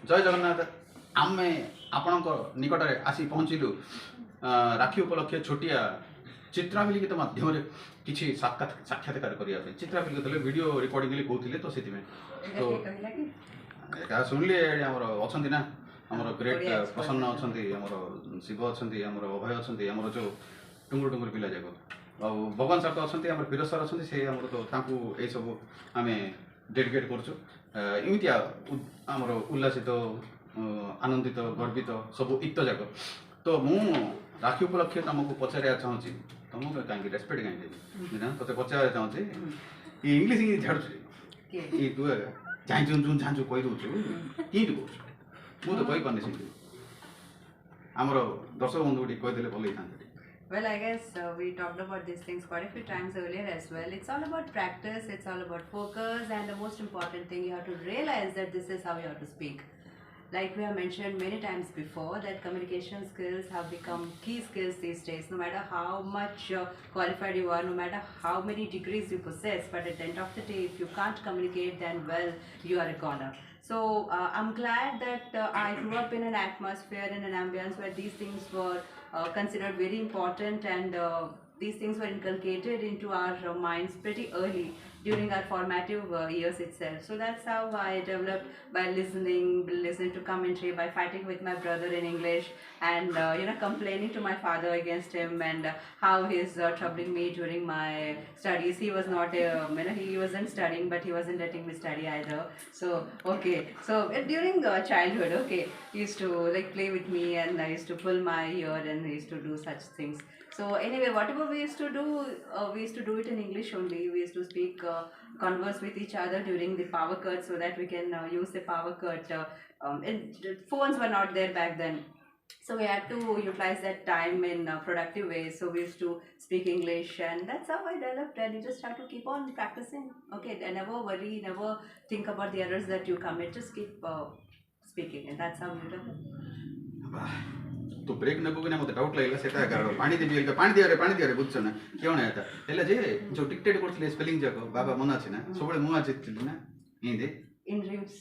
जय जगन्नाथ आम आपण निकट में आसी पहुँचलु राखी उपलक्षे छोटिया चित्राभिलिखित माध्यम किसी साक्षात्कार करने चित्राभिलिखित वीडियो रिकॉर्डिंग कहते तो से तो क्या शुणिले अच्छा ना आमर ग्रेट प्रसन्न अच्छा आमर शिव अच्छा आमर अभय अच्छा आमर जो टुंगुर टुंगुर पिला जाक भगवान सर तो अच्छा वीर सर अच्छा से तो ये सब आम डेडिकेट करमितिया आमर उल्लासित आनंदित गर्वित सब इत जाक तो मु राखी उपलक्षे तुमको पचार चाहूँगी तुमको कहीं रेस्पेक्ट कहीं देवी ते पचार चाहूँगी इंग्लीश झाड़ू तू झाँचु जुन झाँचु कहीदू कि कहूँ तो कहीपे आमर दर्शक बंधु कहीदे भल होता। Well, I guess we talked about these things quite a few times earlier as well. It's all about practice, it's all about focus, and the most important thing, you have to realize that this is how you have to speak. Like we have mentioned many times before, that communication skills have become key skills these days. No matter how much qualified you are, no matter how many degrees you possess, but at the end of the day, if you can't communicate, then well, you are a goner. So I'm glad that I grew up in an atmosphere, in an ambience where these things were considered very important, and these things were inculcated into our minds pretty early during our formative years itself. So that's how I developed, by listening to commentary, by fighting with my brother in English, and complaining to my father against him, and how he's troubling me during my studies. He was not he wasn't studying, but he wasn't letting me study either. So during childhood, he used to like play with me, and I used to pull my ear, and he used to do such things. So anyway, whatever we used to do it in English only. We used to speak, converse with each other during the power cut, so that we can use the power cut. And phones were not there back then, so we had to utilize that time in productive ways. So we used to speak English, and that's how I developed. And you just have to keep on practicing. Okay, and never worry, never think about the errors that you commit. Just keep speaking, and that's how you develop. तो break नबू कि मत doubt लगे से पानी देवी पानी दिया बुझ ना क्यों ना है जे जो डिक्टेट करते स्पेलिंग जाक बाबा मन अच्छे ना सब मुझे जीतली ना Hindi in dreams.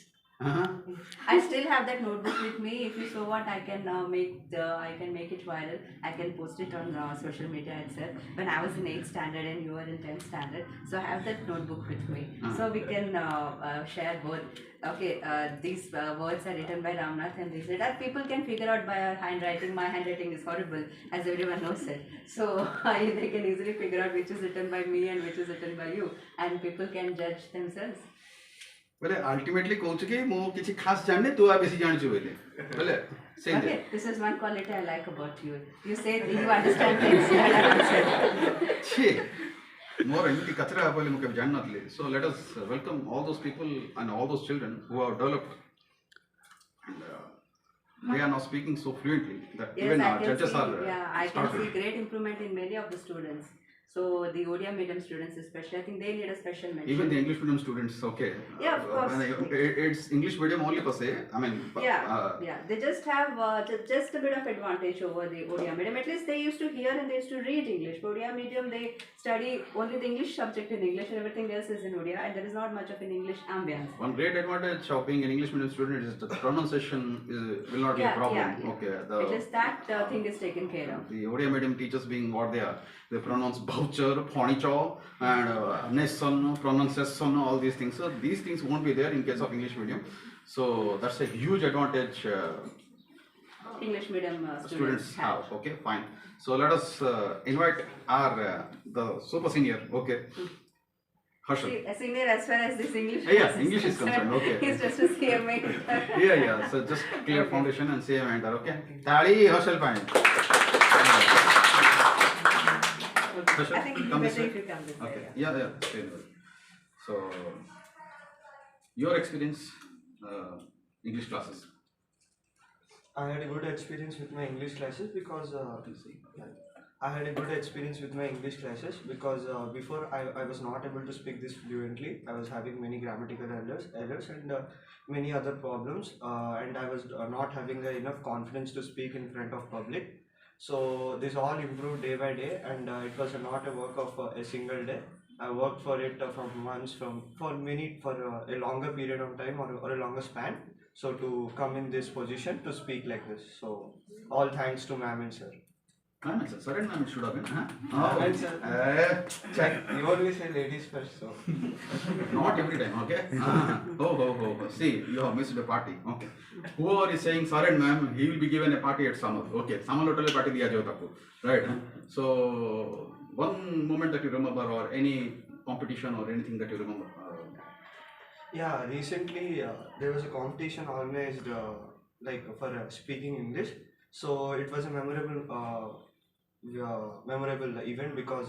I still have that notebook with me. If you so want, I can make it viral. I can post it on social media itself. When I was in 8th standard and you were in 10th standard, so I have that notebook with me. So we can share both. Okay, these words are written by Ramnath, and these that people can figure out by our handwriting. My handwriting is horrible, as everyone knows it. So they can easily figure out which is written by me and which is written by you, and people can judge themselves. बोले ultimately कहूँ कि मु किसी खास जानने तू आ बेसी जानछु बोले बोले same Okay, this is one quality I like about you. You say you understand things that I understand. छी मोर एमिति कचरा बोले मुके जान नथले. So let us welcome all those people and all those children who have developed, and they are now speaking so fluently that yes, even I our judges see, are I can see great improvement in many of the students. So the ODI medium students especially, I think they need a special mention. Even the English medium students, okay. Yeah, of course. It's English medium only per se. I mean, they just have just a bit of advantage over the ODI medium. At least they used to hear and they used to read English. For ODI medium, they study only the English subject in English, and everything else is in ODI, and there is not much of an English ambience. One great advantage of being an English medium student is the pronunciation will not be a problem. Yeah. Okay. At least that thing is taken care of. The ODI medium teachers being what they pronounce voucher, furniture, and nation, pronunciation, all these things. So these things won't be there in case of English medium. So that's a huge advantage English medium students have. Okay, fine. So let us invite our the super senior. Okay, Harshal. A senior as far as this English. Yeah, English is concerned. Okay. He's just a CMA. Yeah. So just clear foundation and CMA enter. Okay. Tali Harshal fine. I think it's better if you come this way. Okay. Yeah. So, your experience, English classes. I had a good experience with my English classes because before I was not able to speak this fluently. I was having many grammatical errors and many other problems, and I was not having enough confidence to speak in front of public. So this all improved day by day, and it was not a work of a single day. I worked for it from months, for a longer period of time or a longer span. so to come in this position to speak like this. So all thanks to ma'am and sir. Ma'am and sir. Sir and ma'am it should have been. Huh? Ma'am and sir. Check. You always say ladies first, so. Not every time, okay? Oh. See, you have missed the party. Okay. Whoever is saying sir and ma'am, he will be given a party at Shyamal. Okay. Shyamal hotel party diya jao tapu. Right? So, one moment that you remember or any competition or anything that you remember? Yeah, recently there was a competition organized like for speaking English. So it was a memorable event because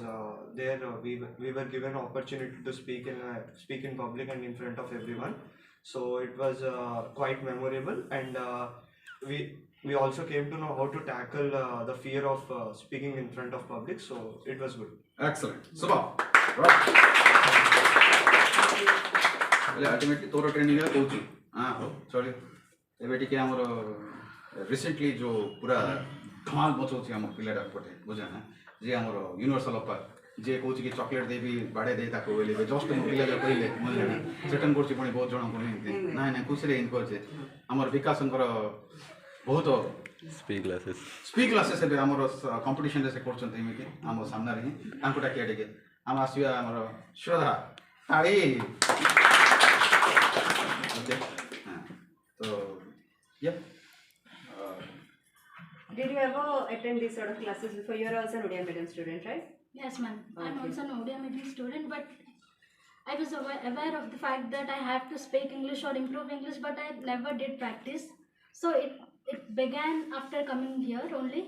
there we were given opportunity to speak in public and in front of everyone. So it was quite memorable, and we also came to know how to tackle the fear of speaking in front of public. So it was good. Excellent. Super. Right. Ultimately तोर training है coach हाँ हो चलिए एबे टिके हमर recently जो पूरा धमाल मचौछि हमर पिलाडा पटे बुझा ना जे हमर यूनिवर्सल अफ जे कोच के चॉकलेट देबी बाडे दे ताको वेले जस्ट मो पिलाडा कहिले मोले सेटन करछि पनि बहुत जण कोनी ना ना खुशी रे इन करछे हमर विकासंकर बहुत स्पीक क्लासेस एबे हमर कंपटीशन से करछन एमिति हमर सामना रे तांको टाकिया टिके हम आसिया हमर श्रद्धा ताड़ी Okay. So, yeah. Did you ever attend these sort of classes before? You are also an Odia medium student, right? Yes, ma'am. Okay. I'm also an Odia medium student, but I was aware of the fact that I have to speak English or improve English, but I never did practice. So it began after coming here only,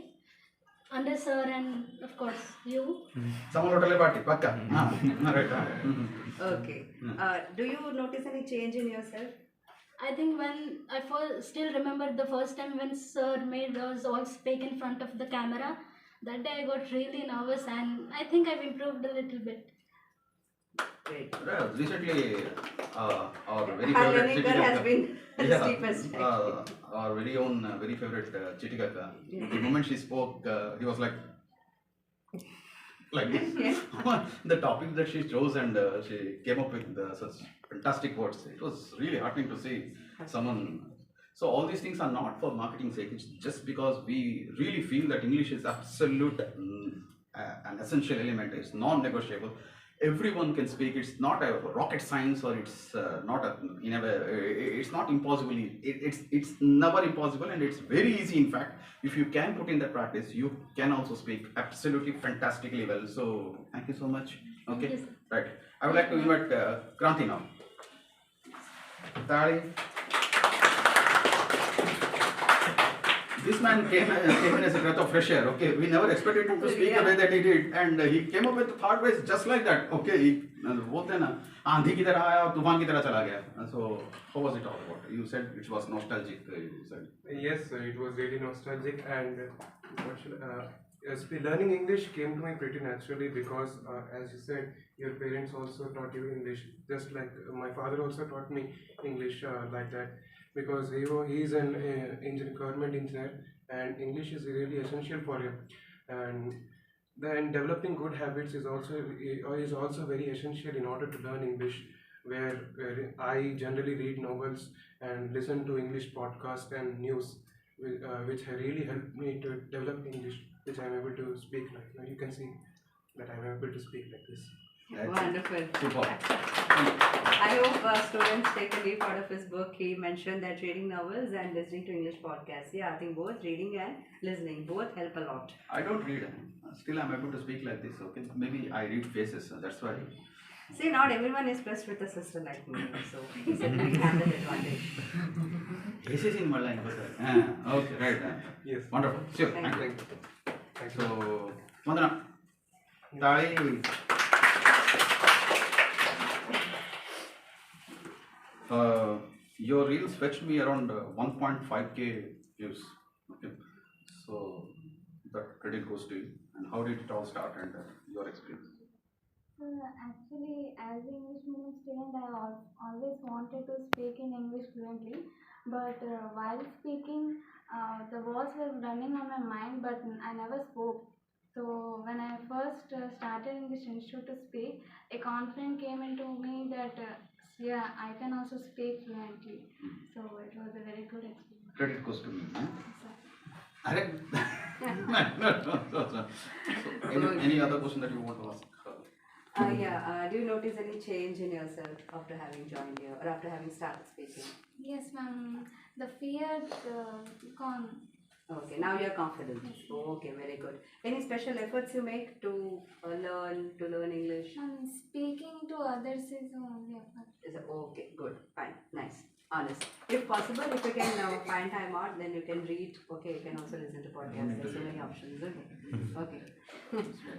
under sir and of course you. Someone hotel party, pakka. Right. Okay. Do you notice any change in yourself? I think when I still remember the first time when sir made us all speak in front of the camera, that day I got really nervous, and I think I've improved a little bit. Great. Well, recently, our very Our favorite learning curve has been the steepest. our very own, very favorite Chitikaka. The moment she spoke, he was like this. Yeah. The topic that she chose and she came up with such fantastic words. It was really heartening to see someone. So all these things are not for marketing sake. It's just because we really feel that English is absolute, an essential element. It's non-negotiable. Everyone can speak. It's not a rocket science, or it's not a, in a way, it's not impossible. It's never impossible, and it's very easy. In fact, if you can put in that practice, you can also speak absolutely fantastically well. So thank you so much. Okay, Yes. right. I would like to invite Kranti now. Tali. This man came in as a breath of fresh air. Okay, we never expected him to speak the way that he did, and he came up with thought ways just like that. Okay, बोलते हैं ना आंधी की तरह आया और तूफान की तरह चला गया. So how was it all about? You said it was nostalgic. You said. Yes, it was really nostalgic, and learning English came to me pretty naturally because, as you said, your parents also taught you English. Just like my father also taught me English like that, because he is an government engineer, and English is really essential for him. And then developing good habits is also very essential in order to learn English. Where I generally read novels and listen to English podcasts and news, which really helped me to develop English, which I am able to speak like. Now you can see that I am able to speak like this. Wonderful. Super. I hope students take a leaf out of his book. He mentioned that reading novels and listening to English podcasts. Yeah, I think both reading and listening both help a lot. I don't read. Still, I'm able to speak like this. Okay, maybe I read faces. That's why. See, not everyone is blessed with a sister like me, so he said we have that advantage. Faces in Malay. Okay, right. Yes. Wonderful. Sure. Thank Thank you. you. Thank you. So, Vandana. Tali. Your reels fetched me around 1.5k views. Okay, so that credit goes to you. And how did it all start and your experience? Actually, as an English medium student, I always wanted to speak in English fluently. But while speaking, the words were running on my mind, but I never spoke. So when I first started English Institute to speak, a confidence came into me that yeah, I can also speak fluently. So it was a very Credit goes to me. Are so, any other question that you want to ask? Do you notice any change in yourself after having joined here or after having started speaking? Yes, ma'am. The fear gone. Okay, now you're confident. Okay, very good. Any special efforts you make to learn English? Speaking to others is only effort. Okay, good, fine, nice, honest. If possible, if you can find time out, then you can read. Okay, you can also listen to podcasts. There's so many options. Okay,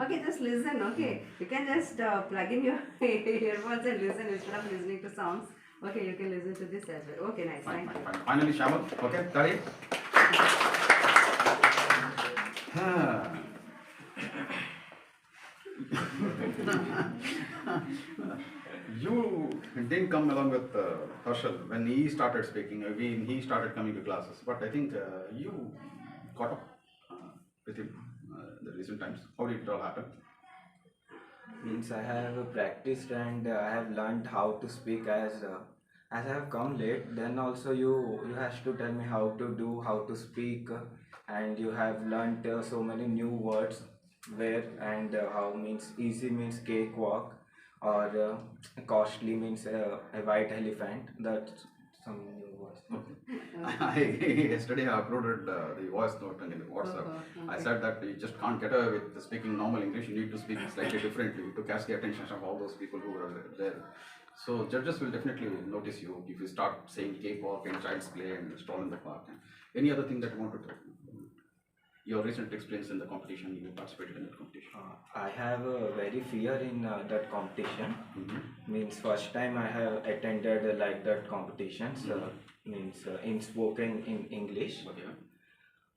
okay, just listen. Okay, you can just plug in your earbuds and listen instead of listening to songs. Okay, you can listen to this as well. Okay, nice, Fine, thank you. fine. Finally, Shyamal. Okay, Tari. You didn't come along with Harshal when he started speaking, when he started coming to classes, but I think you caught up with him the recent times. How did it all happen? Means I have practiced and I have learned how to speak as I have come late. Then also you has to tell me how to do, how to speak, and you have learned so many new words. Where and how means easy means cakewalk, or costly means a white elephant. That's some new words. Yesterday I uploaded the voice note in the WhatsApp. Okay. I said that you just can't get away with speaking normal English. You need to speak slightly differently to catch the attention of all those people who are there. So judges will definitely notice you if you start saying cakewalk and child's play and stroll in the park. Any other thing that you want to tell? Your recent experience in the competition, you participated in that competition. I have a very fear in that competition. Means first time I have attended like that competitions. Means in spoken in English. Okay.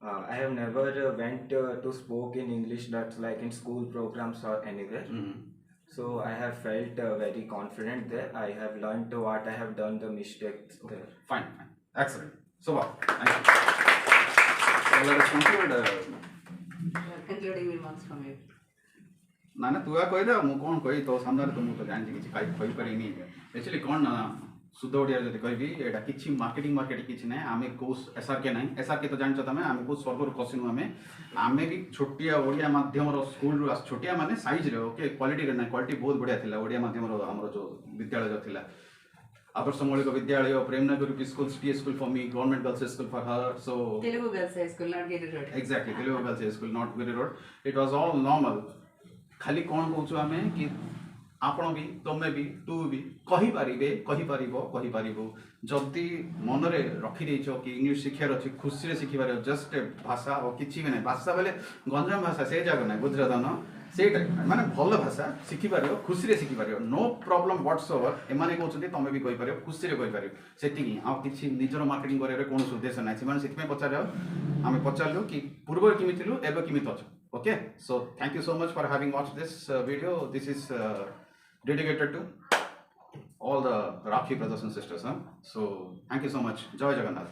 I have never went to spoke in English. That's like in school programs or anywhere. So I have felt very confident there. I have learned what I have done the mistakes there. Fine. Excellent. So well, thank you. So let us conclude. Concluding remarks from you. ना ना तू कहले मु कौन कही तो सामने तो मु तो जानछि किछि कहि परिनी एक्चुअली कौन ना शुद्ध ओडिया जति कहबी एटा किछि मार्केटिंग किछि नै आमे को एसआरके नै एसआरके तो जानछ तमे आमे को सर्वर कसिनु आमे भी छोटिया ओडिया माध्यम रो स्कूल रो छोटिया माने साइज रे ओके क्वालिटी रे नै क्वालिटी बहुत बढ़िया थिला ओडिया माध्यम रो हमरो जो विद्यालय जो थिला आदर्श मौलिक विद्यालय Premnagar school T school for me government girls school for her so Telugu Girls High School, not Giri Road. Exactly, Telugu Girls High School, not Giri Road. It was all normal. खाली कौन कहूँ आमे कि आपण भी तमे भी तू भी कहि पारिबो जदि मन रे रखि देइछो कि इंग्लिश शिक्षार अछि खुशी रे शिखिबार जस्ट भाषा और किछि भी नै भाषा बेले गंजाम भाषा से जाग नै गुजरात न से माने भल भाषा शिखि पारियो खुशी रे शिखि पारियो नो प्रॉब्लम व्हाटसएवर एमाने कहउछथि तमे भी कहि पारियो खुशी रे कहि पारियो सेटिंग आ किछि निजर मार्केटिंग करे रे कोन उद्देश्य नै सिमान सेति में पचार आमे पचारलु कि पूर्व किमि थिलु एबे किमि तछ. Okay, so thank you so much for having watched this video. This is dedicated to all the Rakhi brothers and sisters. So thank you so much. Jai Jagannath.